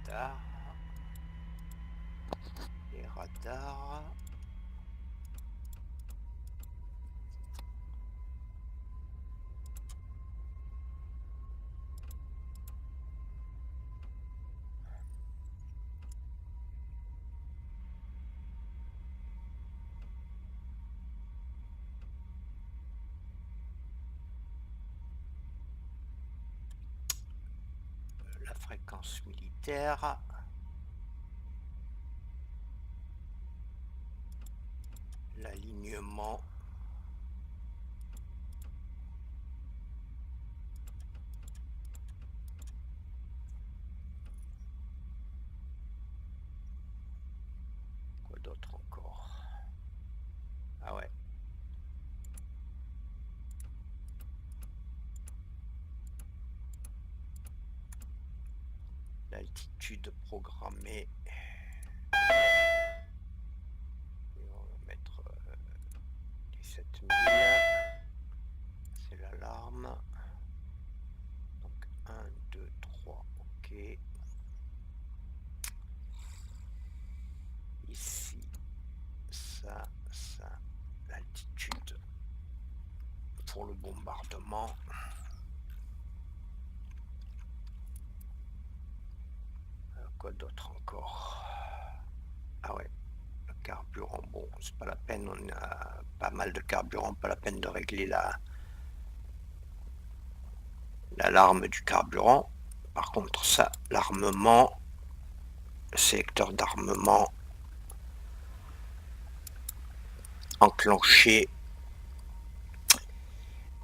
radars. Les radars. La fréquence militaire. L'alignement. Quoi d'autre encore? Ah ouais. L'altitude programmée. Et on va mettre 17 000. C'est l'alarme. Donc 1, 2, 3, ok. Ici, ça, l'altitude pour le bombardement. Quoi d'autre encore? Ah ouais, le carburant, bon, c'est pas la peine, on a pas mal de carburant, pas la peine de régler l'alarme du carburant. Par contre, ça, l'armement, le secteur d'armement enclenché.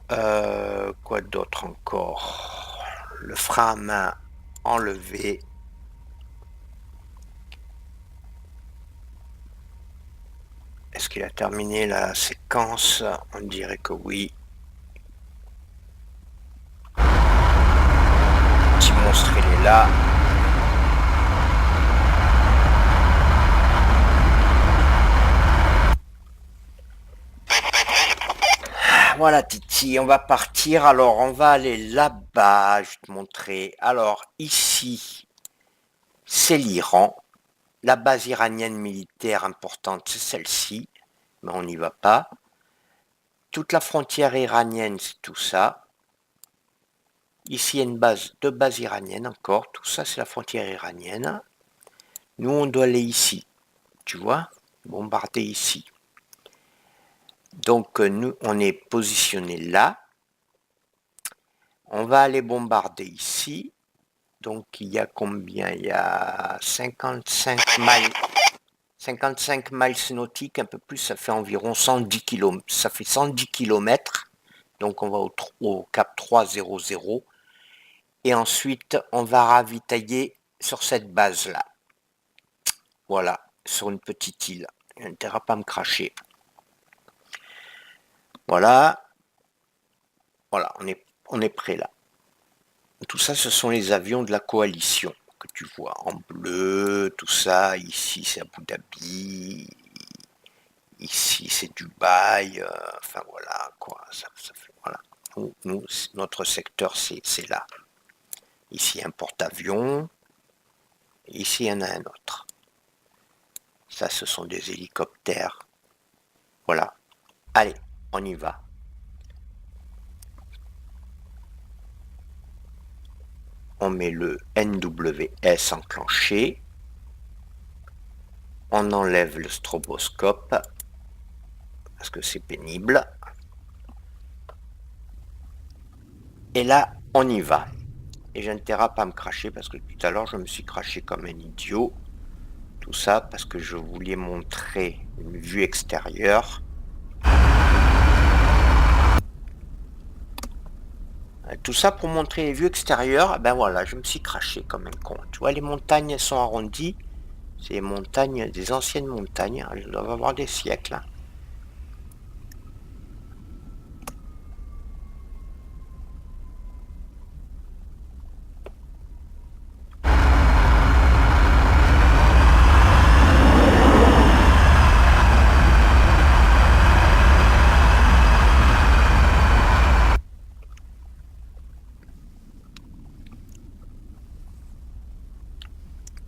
Quoi d'autre encore? Le frein à main enlevé. Est-ce qu'il a terminé la séquence? On dirait que oui. Le petit monstre, il est là. Voilà Titi, on va partir. Alors on va aller là-bas, je vais te montrer. Alors ici, c'est l'Iran. La base iranienne militaire importante, c'est celle-ci, mais on n'y va pas. Toute la frontière iranienne, c'est tout ça. Ici, il y a une base, deux bases iraniennes encore. Tout ça, c'est la frontière iranienne. Nous, on doit aller ici, tu vois, bombarder ici. Donc, nous, on est positionné là. On va aller bombarder ici. Donc, il y a combien? Il y a 55 miles. 55 miles nautiques, un peu plus, ça fait environ 110 km. Ça fait 110 km. Donc, on va au cap 300. Et ensuite, on va ravitailler sur cette base-là. Voilà, sur une petite île. Il n'y a intérêt à pas me cracher. Voilà. Voilà, on est prêt là. Tout ça, ce sont les avions de la coalition que tu vois en bleu, tout ça. Ici, c'est Abu Dhabi. Ici, c'est Dubaï. Enfin, voilà, quoi. Ça fait, voilà. Nous, notre secteur, c'est là. Ici, un porte-avions. Ici, il y en a un autre. Ça, ce sont des hélicoptères. Voilà. Allez, on y va. On met le NWS enclenché. On enlève le stroboscope parce que c'est pénible. Et là, on y va. Et j'ai intérêt à pas me cracher parce que tout à l'heure, je me suis craché comme un idiot. Tout ça parce que je voulais montrer une vue extérieure. Tout ça pour montrer les vues extérieures. Ben voilà, je me suis craché comme un con. Tu vois, les montagnes, elles sont arrondies. C'est les montagnes, des anciennes montagnes. Elles doivent avoir des siècles.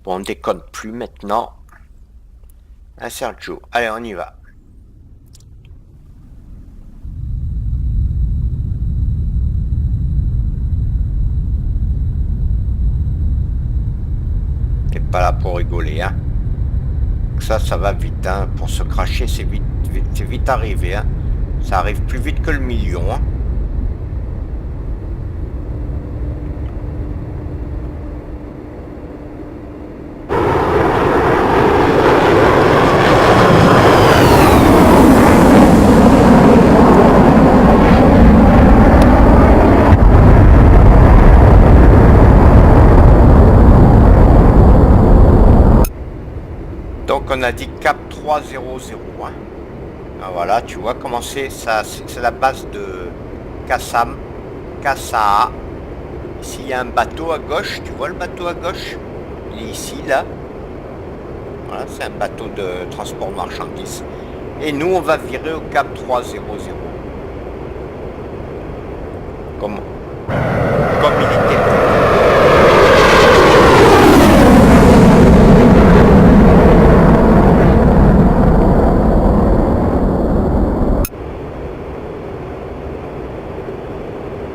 Bon, on déconne plus maintenant. Hein, Sergio, allez, on y va. T'es pas là pour rigoler, hein. Ça va vite, hein. Pour se cracher, c'est vite arrivé, hein. Ça arrive plus vite que le million, hein. Donc on a dit cap 300, hein. Ah, voilà, tu vois comment c'est ça, c'est la base de Kassam, Kassaa. Ici il y a un bateau à gauche, tu vois le bateau à gauche? Il est ici, là. Voilà, c'est un bateau de transport de marchandises. Et nous on va virer au cap 300. Comme il était.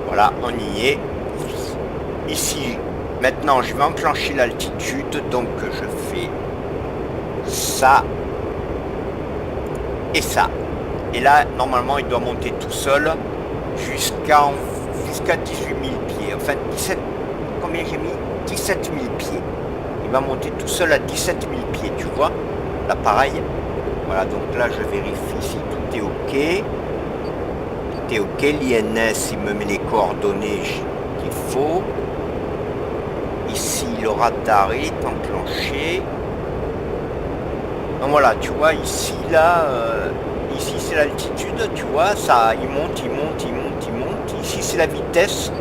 Voilà, on y est. Ici, maintenant, je vais enclencher l'altitude, donc je fais ça et ça. Et là, normalement, il doit monter tout seul jusqu'à 18 000 pieds. Enfin, 17, combien j'ai mis? 17 000 pieds. Il va monter tout seul à 17 000 pieds, tu vois, l'appareil. Voilà, donc là, je vérifie si tout est OK. Tout est OK. L'INS, il me met les coordonnées qu'il faut. Ici, le radar est enclenché. Donc voilà, tu vois, ici, là, ici, c'est l'altitude, tu vois, ça, il monte. Ici, c'est la vitesse.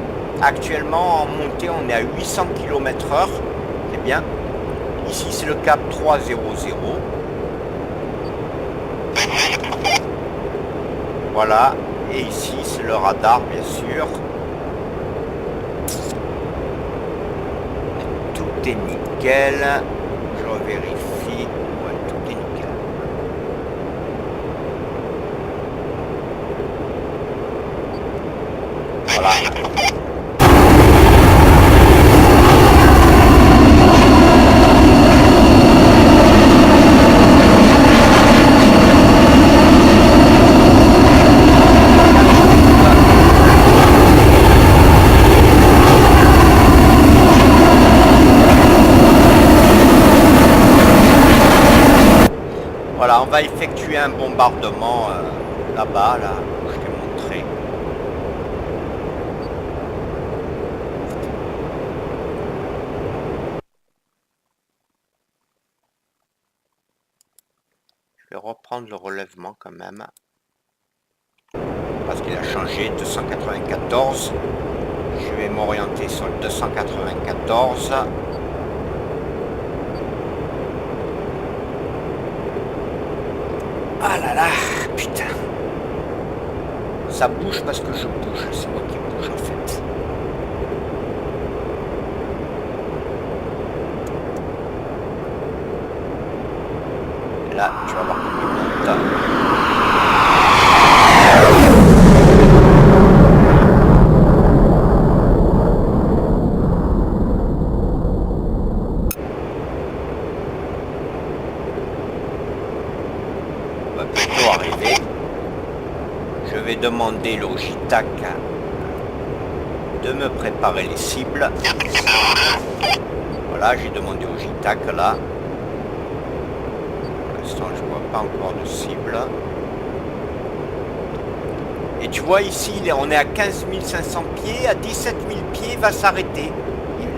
Actuellement, en montée, on est à 800 km/h. C'est bien. Ici, c'est le cap 300. Voilà. Et ici, c'est le radar, bien sûr. Tout est nickel. Je vérifie. Ouais, tout est nickel. Voilà. Voilà, on va effectuer un bombardement là-bas, là, où je t'ai montré. Je vais reprendre le relèvement quand même. Parce qu'il a changé, 294. Je vais m'orienter sur le 294. Ah là là, putain. Ça bouge parce que je bouge, c'est moi qui bouge en fait. Là, tu vas voir comment il monte. On va bientôt arriver. Je vais demander Logitech de me préparer les cibles. Voilà, j'ai demandé au Logitech là. Pour l'instant, je vois pas encore de cible. Et tu vois ici, on est à 15 500 pieds, à 17 000 pieds, il va s'arrêter.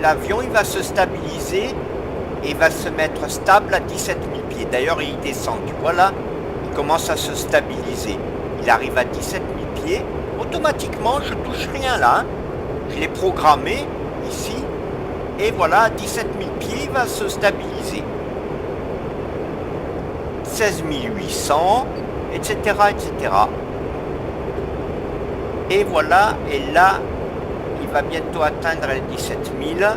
L'avion, il va se stabiliser et il va se mettre stable à 17 000 pieds. D'ailleurs, il descend, tu vois là, il commence à se stabiliser. Il arrive à 17 000 pieds. Automatiquement, je touche rien là. Hein. Je l'ai programmé ici. Et voilà, à 17 000 pieds, il va se stabiliser. 16 800, etc., etc. Et voilà, et là, il va bientôt atteindre les 17 000.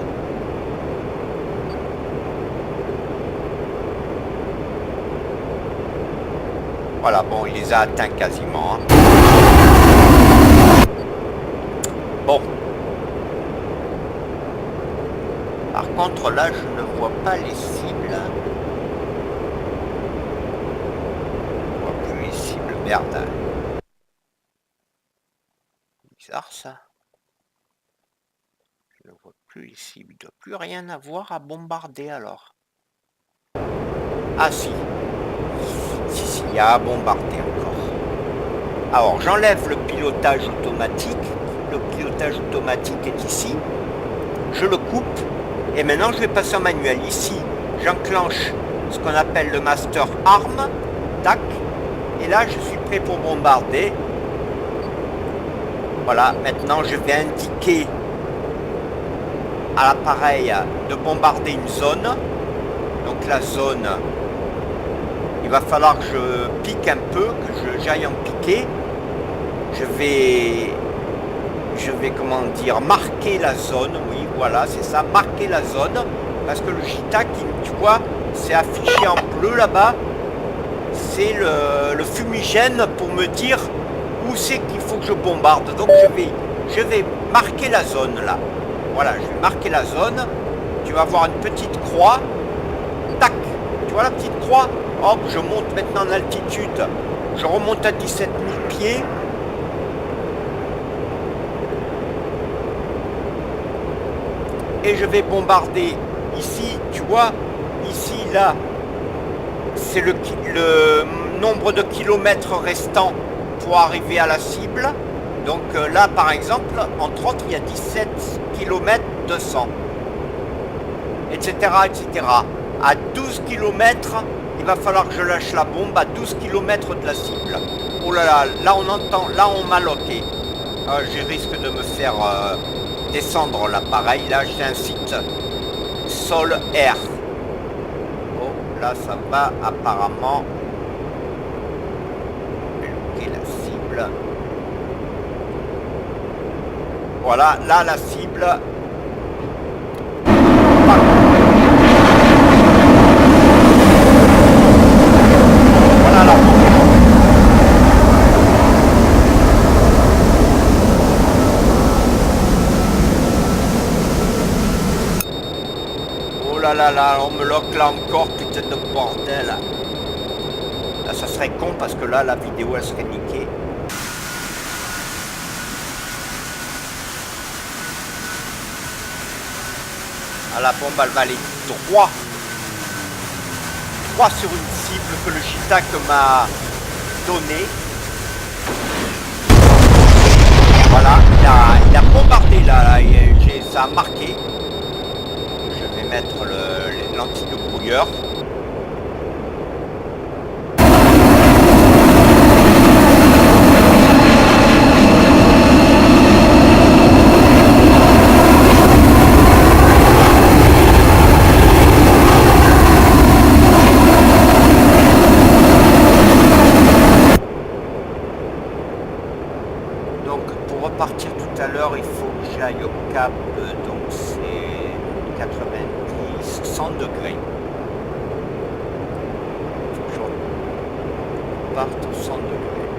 Voilà, bon, il les a atteints quasiment. Hein. Bon. Par contre, là, je ne vois pas les cibles. Je ne vois plus les cibles. Merde. Bizarre, ça. Je ne vois plus les cibles. Il ne doit plus rien avoir à bombarder, alors. Ah, si. Si, il y a à bombarder encore. Alors, j'enlève le pilotage automatique. Le pilotage automatique est ici. Je le coupe. Et maintenant, je vais passer en manuel. Ici, j'enclenche ce qu'on appelle le Master Arm. Tac. Et là, je suis prêt pour bombarder. Voilà. Maintenant, je vais indiquer à l'appareil de bombarder une zone. Donc, la zone, il va falloir que je pique un peu, que j'aille en piquer. Je vais, comment dire, marquer la zone. Oui, voilà, c'est ça, marquer la zone. Parce que le JTAC, tu vois, c'est affiché en bleu là-bas. C'est le fumigène pour me dire où c'est qu'il faut que je bombarde. Donc je vais marquer la zone là. Voilà, je vais marquer la zone. Tu vas voir une petite croix. Tac, tu vois la petite croix? Hop, je monte maintenant en altitude. Je remonte à 17 000 pieds. Et je vais bombarder ici, tu vois, ici, là, c'est le nombre de kilomètres restants pour arriver à la cible. Donc là, par exemple, entre autres, il y a 17 km 200, etc., etc. À 12 km, il va falloir que je lâche la bombe à 12 km de la cible. Oh là là, là on entend, là on m'a loqué. Je risque de me faire descendre l'appareil. Là, j'ai un site sol-air. Oh, là, ça va apparemment bloquer la cible. Voilà, là, la cible. Voilà la bombe. Oh là là là, on me loque là encore, putain de bordel. Là, ça serait con parce que là, la vidéo, elle serait niquée. Ah, la bombe, elle va aller droit sur une cible que le JTAC m'a donnée. Voilà, il a bombardé là, ça a marqué. Je vais mettre l'anti-brouilleur. Partir tout à l'heure, il faut que j'aille au cap, donc c'est 90, 100 degrés. Il faut que je parte au 100 degrés.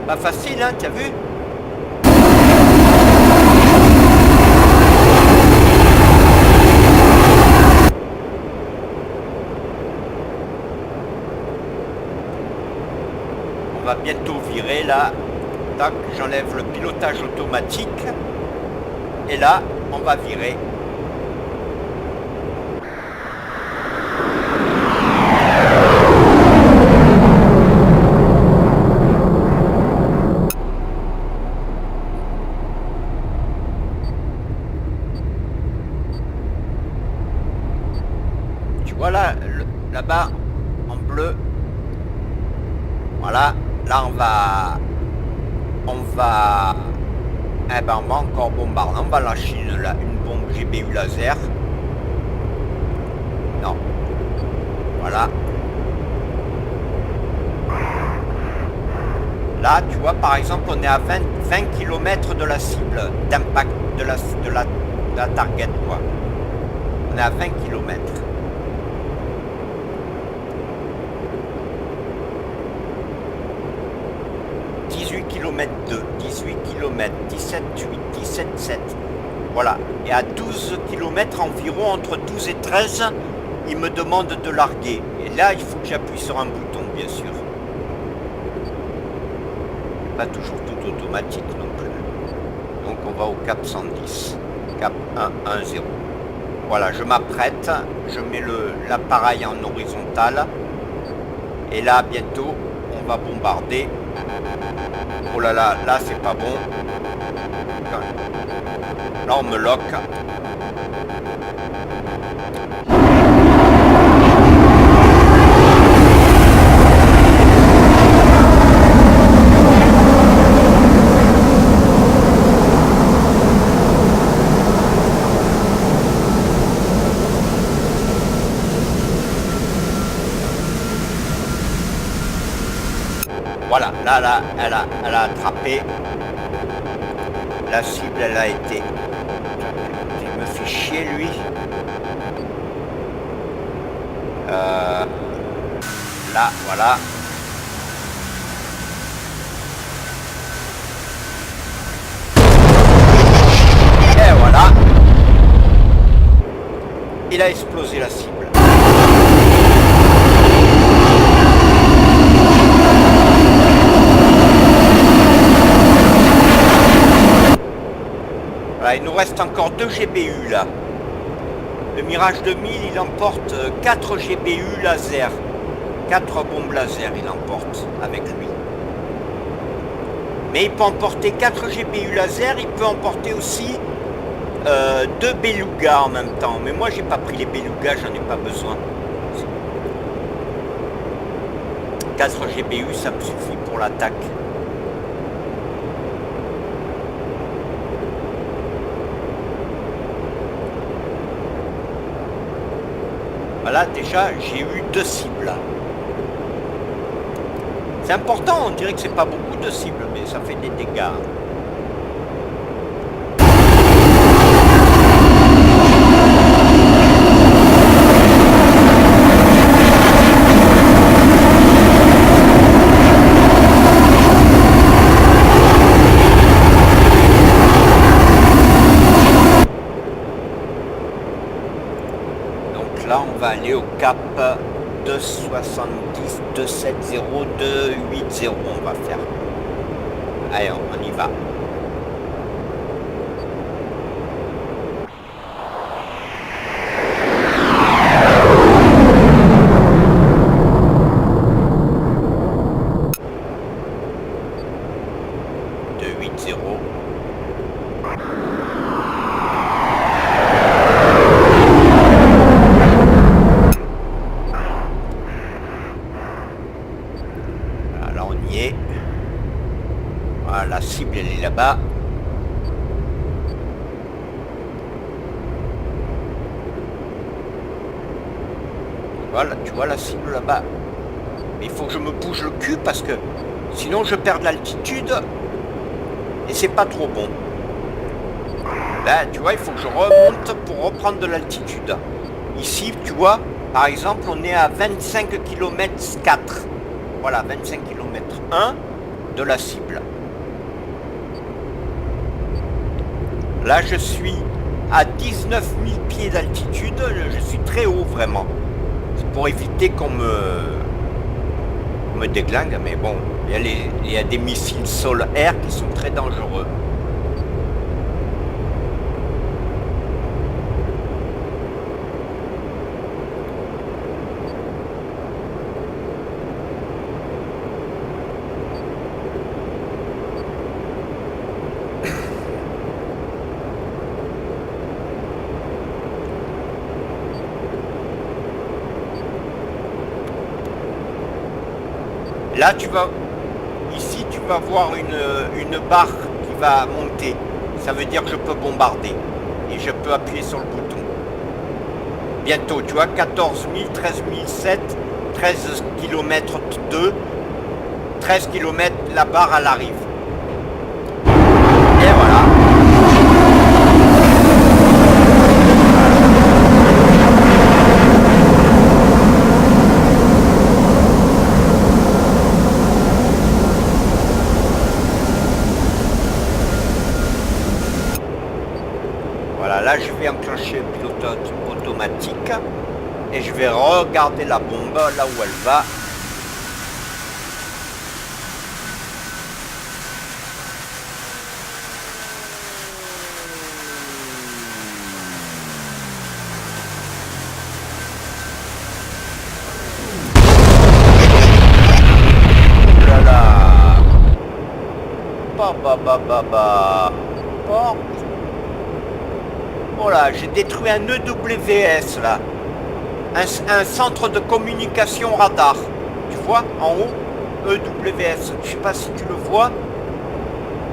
Pas facile, hein, t'as vu? On va bientôt virer là. Tac, j'enlève le pilotage automatique. Et là, on va virer. Tu vois là, là-bas, en bleu. Voilà. Là, eh ben, on va encore bombarder. On va lâcher une bombe GBU laser. Non. Voilà. Là, tu vois, par exemple, on est à 20 km de la cible d'impact de la target, quoi. On est à 20 km. Km 2, 18 km, 17, 8, 17, 7. Voilà. Et à 12 km environ, entre 12 et 13, il me demande de larguer. Et là, il faut que j'appuie sur un bouton, bien sûr. Pas toujours tout automatique non plus. Donc on va au cap 110. Cap 110. Voilà, je m'apprête. Je mets l'appareil en horizontal. Et là, bientôt, on va bombarder. Oh là là, là c'est pas bon. Là on me lock. Voilà, là, elle a attrapé. La cible, elle a été... Il me fait chier, lui. Là, voilà. Et voilà. Il a explosé la cible. Voilà, il nous reste encore 2 GBU là. Le Mirage 2000, il emporte 4 GBU laser. 4 bombes laser, il emporte avec lui. Mais il peut emporter 4 GBU laser, il peut emporter aussi 2 Beluga en même temps. Mais moi, j'ai pas pris les Beluga, j'en ai pas besoin. 4 GBU, ça me suffit pour l'attaque. Voilà, déjà, j'ai eu 2 cibles. C'est important, on dirait que c'est pas beaucoup de cibles, mais ça fait des dégâts. Donc là, on va aller au cap 270, 270, 280, on va faire. Allez, on y va. La cible, elle est là-bas. Voilà, tu vois la cible là-bas. Mais il faut que je me bouge le cul parce que sinon je perds de l'altitude et c'est pas trop bon. Là, tu vois, il faut que je remonte pour reprendre de l'altitude. Ici, tu vois, par exemple, on est à 25 km 4. Voilà, 25 km 1 de la cible. Là, je suis à 19 000 pieds d'altitude. Je suis très haut, vraiment. C'est pour éviter qu'on me déglingue. Mais bon, il y a des missiles sol-air qui sont très dangereux. Là, ici, tu vas voir une barre qui va monter. Ça veut dire que je peux bombarder. Et je peux appuyer sur le bouton. Bientôt, tu vois, 14 000, 13 700, 13 km 2. 13 km, la barre elle arrive. Et voilà. Voilà, là je vais enclencher le pilotage automatique et je vais regarder la bombe là où elle va. Oh. Voilà, j'ai détruit un EWS là. Un centre de communication radar. Tu vois, en haut, EWS. Je sais pas si tu le vois.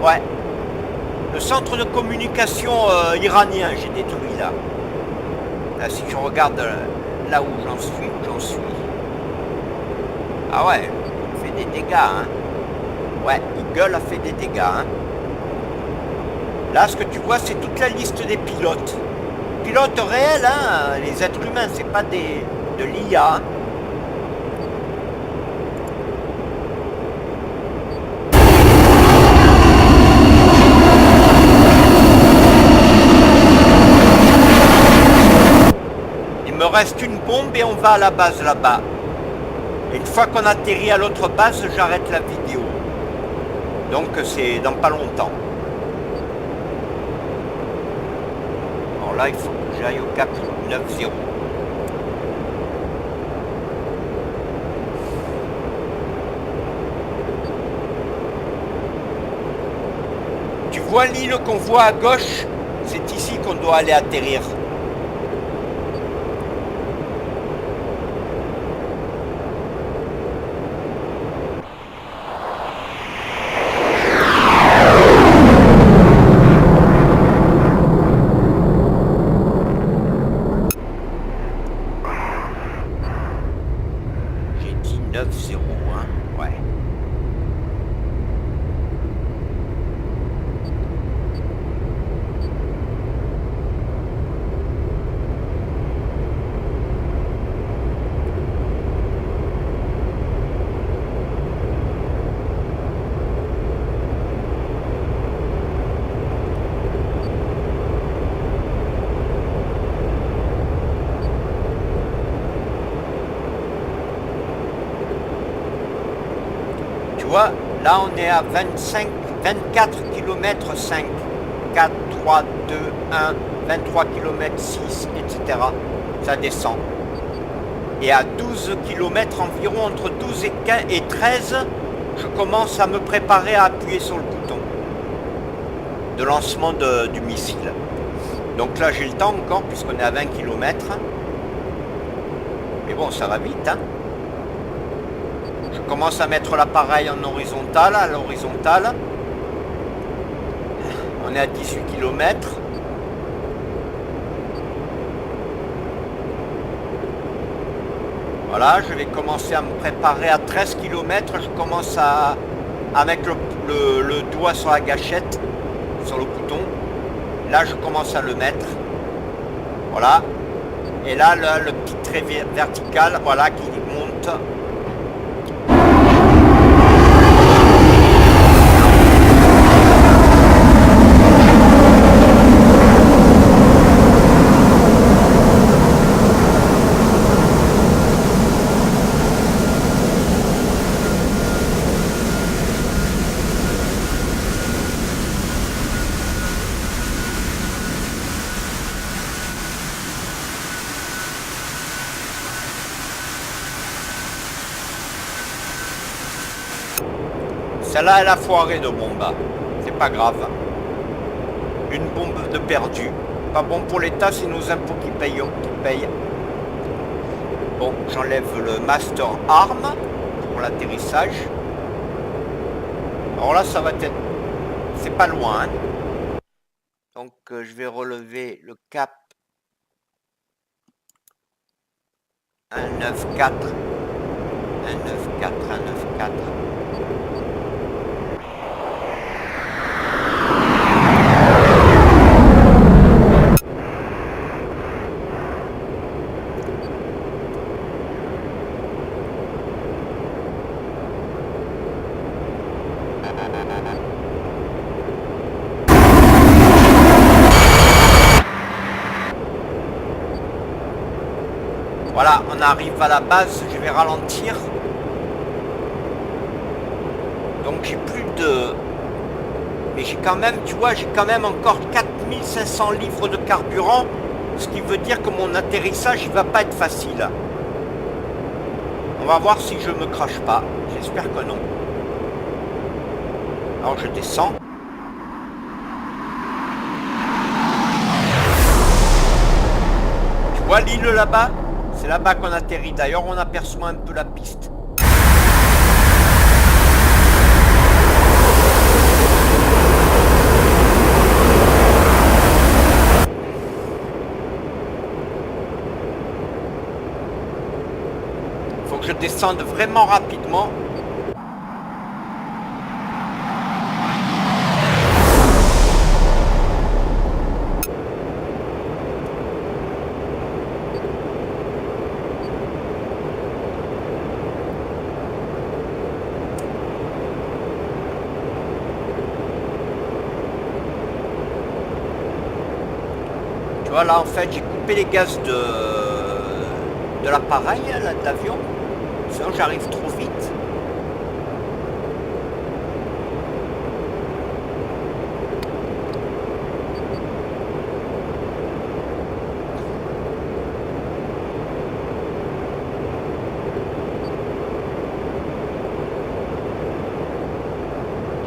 Ouais. Le centre de communication iranien, j'ai détruit là. Là, si je regarde là où j'en suis, Ah ouais, il fait des dégâts, hein. Ouais, Eagle a fait des dégâts, hein. Là, ce que tu vois, c'est toute la liste des pilotes. Pilotes réels, hein, les êtres humains, c'est pas de l'IA. Hein. Il me reste une bombe et on va à la base là-bas. Une fois qu'on atterrit à l'autre base, j'arrête la vidéo. Donc c'est dans pas longtemps. Alors là, il faut que j'aille au cap 9-0. Tu vois l'île qu'on voit à gauche? C'est ici qu'on doit aller atterrir. J'ai dit 9-0, hein? Ouais. Tu vois, là on est à 24 km 5, 4, 3, 2, 1, 23 km 6, etc. Ça descend. Et à 12 km environ, entre 12 et 13, je commence à me préparer à appuyer sur le bouton de lancement du missile. Donc là j'ai le temps encore puisqu'on est à 20 km. Mais bon, ça va vite, hein. Je commence à mettre l'appareil en horizontal, à l'horizontale. On est à 18 km. Voilà, je vais commencer à me préparer à 13 km. Je commence à mettre le doigt sur la gâchette, sur le bouton. Là, je commence à le mettre. Voilà. Et là, le petit trait vertical, voilà, qui monte. Celle-là, elle a foiré de bombe. C'est pas grave. Une bombe de perdu. Pas bon pour l'État, c'est nos impôts qui payent. Bon, j'enlève le Master Arm pour l'atterrissage. Alors là, ça va être... C'est pas loin. Hein. Donc, je vais relever le cap 194. 194, 194. Voilà, on arrive à la base, je vais ralentir. Donc j'ai plus de... Mais j'ai quand même, tu vois, j'ai quand même encore 4500 livres de carburant. Ce qui veut dire que mon atterrissage, il va pas être facile. On va voir si je me crache pas. J'espère que non. Alors je descends. Tu vois l'île là-bas? C'est là-bas qu'on atterrit. D'ailleurs, on aperçoit un peu la piste. Faut que je descende vraiment rapidement. Tu vois, là, en fait, j'ai coupé les gaz de l'appareil, de l'avion. Sinon, j'arrive trop vite.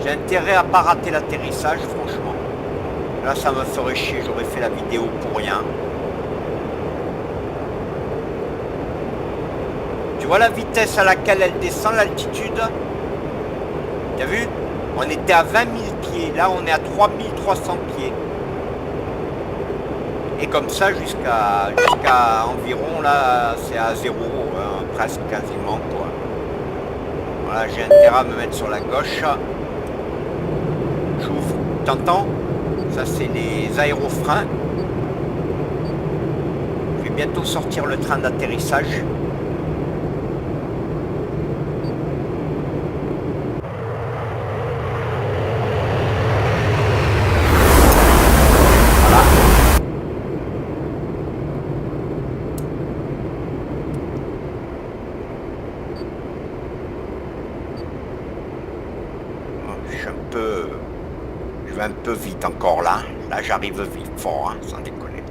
J'ai intérêt à pas rater l'atterrissage, franchement. Là, ça me ferait chier, j'aurais fait la vidéo pour rien. Tu vois la vitesse à laquelle elle descend, l'altitude? T'as vu? On était à 20 000 pieds, là on est à 3300 pieds. Et comme ça jusqu'à environ, là, c'est à 0, hein, presque quasiment, quoi. Voilà, j'ai intérêt à me mettre sur la gauche. J'ouvre, t'entends? Ça c'est les aérofreins. Je vais bientôt sortir le train d'atterrissage. Je vais un peu vite encore là. Là j'arrive vite fort, hein, sans déconner.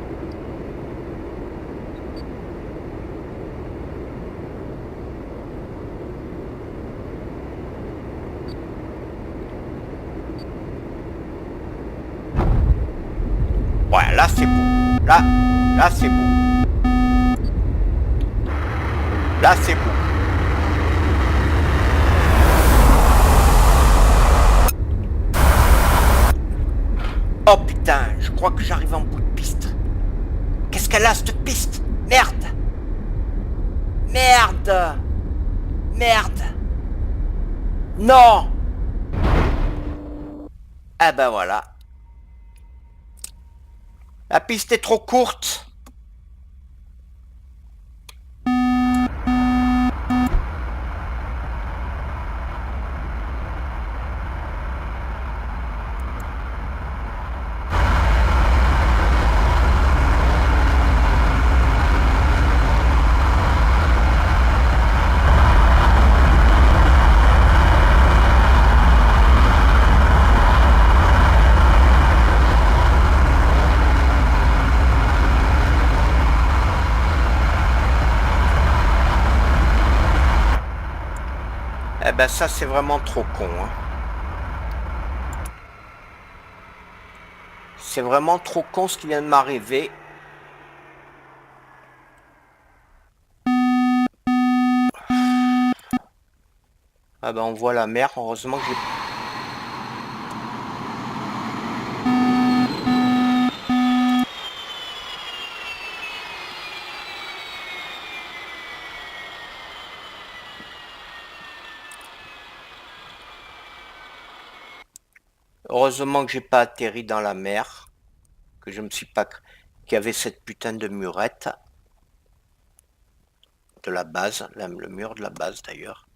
Ouais, là c'est beau. Là c'est beau. Là c'est beau. Oh putain, je crois que j'arrive en bout de piste. Qu'est-ce qu'elle a cette piste? Merde! Merde! Merde! Non! Ah ben voilà. La piste est trop courte. Eh ben ça c'est vraiment trop con, hein. C'est vraiment trop con ce qui vient de m'arriver. Ah ben on voit la mer, heureusement que j'ai... Heureusement que j'ai pas atterri dans la mer. Que je me suis pas... Qu'il y avait cette putain de murette. De la base, le mur de la base d'ailleurs.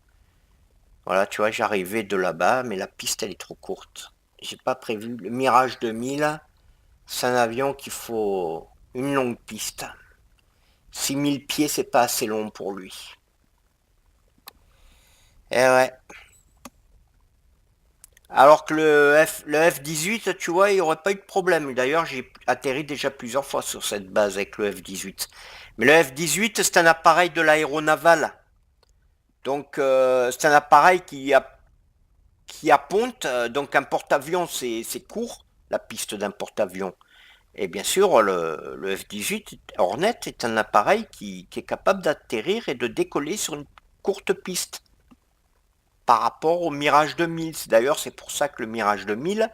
Voilà, tu vois, j'arrivais de là-bas, mais la piste elle est trop courte. J'ai pas prévu. Le Mirage 2000, c'est un avion qu'il faut une longue piste. 6000 pieds, c'est pas assez long pour lui. Eh ouais. Alors que le F-18, tu vois, il n'y aurait pas eu de problème. D'ailleurs, j'ai atterri déjà plusieurs fois sur cette base avec le F-18. Mais le F-18, c'est un appareil de l'aéronaval. Donc, c'est un appareil qui a ponte. Donc, un porte-avions, c'est court, la piste d'un porte-avions. Et bien sûr, le F-18 Hornet est un appareil qui est capable d'atterrir et de décoller sur une courte piste par rapport au Mirage 2000. D'ailleurs, c'est pour ça que le Mirage 2000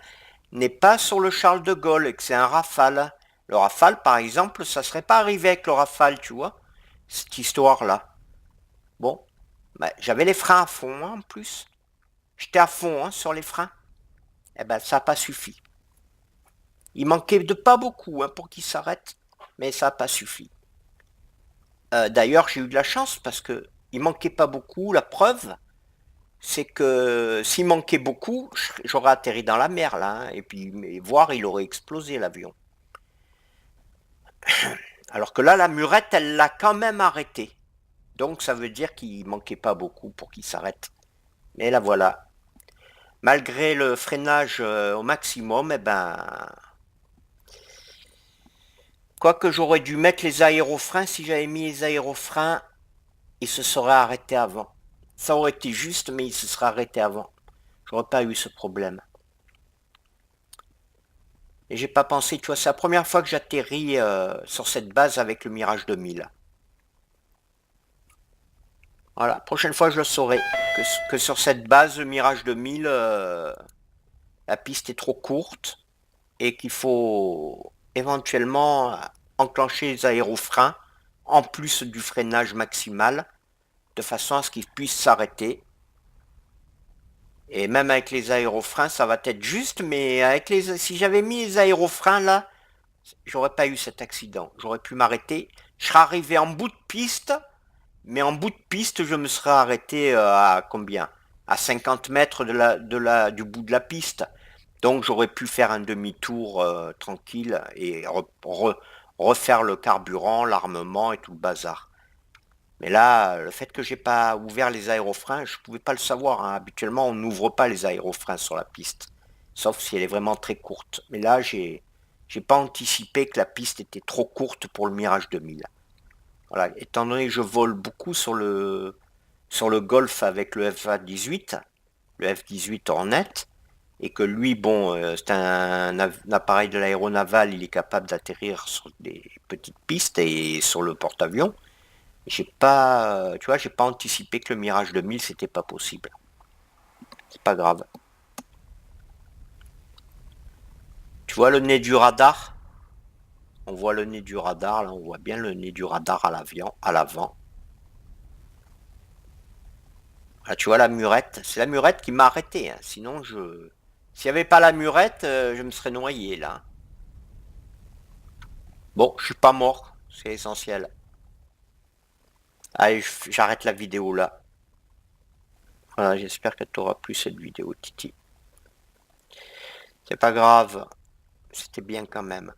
n'est pas sur le Charles de Gaulle et que c'est un Rafale. Le Rafale, par exemple, ça serait pas arrivé avec le Rafale, tu vois, cette histoire-là. Bon, bah, j'avais les freins à fond hein, en plus. J'étais à fond hein, sur les freins. Eh ben, ça n'a pas suffi. Il manquait de pas beaucoup hein, pour qu'il s'arrête, mais ça n'a pas suffi. D'ailleurs, j'ai eu de la chance parce que il manquait pas beaucoup. La preuve, c'est que s'il manquait beaucoup, j'aurais atterri dans la mer là, hein, et puis voir, il aurait explosé l'avion. Alors que là, la murette, elle l'a quand même arrêté. Donc ça veut dire qu'il manquait pas beaucoup pour qu'il s'arrête. Mais là voilà. Malgré le freinage au maximum, eh ben. Quoique j'aurais dû mettre les aérofreins, si j'avais mis les aérofreins, il se serait arrêté avant. Ça aurait été juste, mais il se serait arrêté avant. J'aurais pas eu ce problème. Et j'ai pas pensé, tu vois, c'est la première fois que j'atterris sur cette base avec le Mirage 2000. Voilà, prochaine fois je le saurai. Que sur cette base, le Mirage 2000, la piste est trop courte et qu'il faut éventuellement enclencher les aérofreins en plus du freinage maximal de façon à ce qu'il puisse s'arrêter. Et même avec les aérofreins, ça va être juste, mais si j'avais mis les aérofreins là, j'aurais pas eu cet accident. J'aurais pu m'arrêter. Je serais arrivé en bout de piste, mais en bout de piste, je me serais arrêté à combien? À 50 mètres du bout de la piste. Donc j'aurais pu faire un demi-tour tranquille et refaire le carburant, l'armement et tout le bazar. Mais là, le fait que j'ai pas ouvert les aérofreins, je pouvais pas le savoir, hein. Habituellement, on n'ouvre pas les aérofreins sur la piste, sauf si elle est vraiment très courte. Mais là, j'ai pas anticipé que la piste était trop courte pour le Mirage 2000. Voilà, étant donné que je vole beaucoup sur le Golf avec le F-18, le F-18 Hornet, et que lui, bon, c'est un appareil de l'aéronaval, il est capable d'atterrir sur des petites pistes et sur le porte-avions. J'ai pas, tu vois, j'ai pas anticipé que le Mirage 2000 c'était pas possible. C'est pas grave. Tu vois le nez du radar? On voit le nez du radar, là, on voit bien le nez du radar à l'avion, à l'avant. Là, tu vois la murette, c'est la murette qui m'a arrêté, hein. Sinon, s'il n'y avait pas la murette, je me serais noyé là. Bon, je suis pas mort, c'est essentiel. Allez, j'arrête la vidéo là. Voilà, j'espère qu'elle t'aura plu cette vidéo, Titi. C'est pas grave, c'était bien quand même.